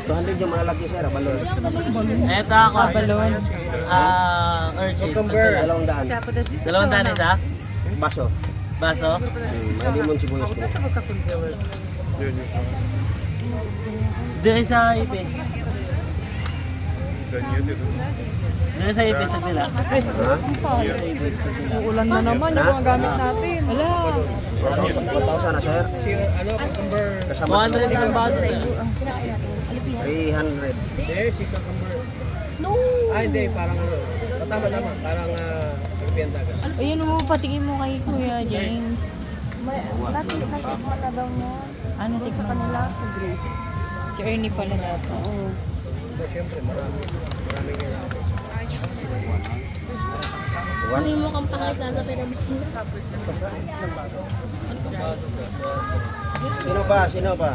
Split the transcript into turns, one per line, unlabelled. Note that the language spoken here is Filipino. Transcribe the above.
200 yung malalaki sir, balon.
Ito ako, balloon. Urchin.
Dalawang daan.
200 isa?
Baso.
Baso?
May limon sibuyas ko.
Doon sa ipis. Doon sa ipis sa sila.
Ulan na naman yung mga gamit natin. Wala.
4,000 na sir. Kasama
200 isang baso.
300.
No!
Hindi, parang ano. Tama, parang pagpiyenta ka.
Ayun mo, patingin mo kay Kuya James.
Dati nakikita mo na daw niya.
Ano
Sa
tignan mo?
kanila, sa Grace.
Si Ernie pala natin. Oo.
Siyempre, marami
Hindi mo kang pakita sa pyramid.
Sino pa?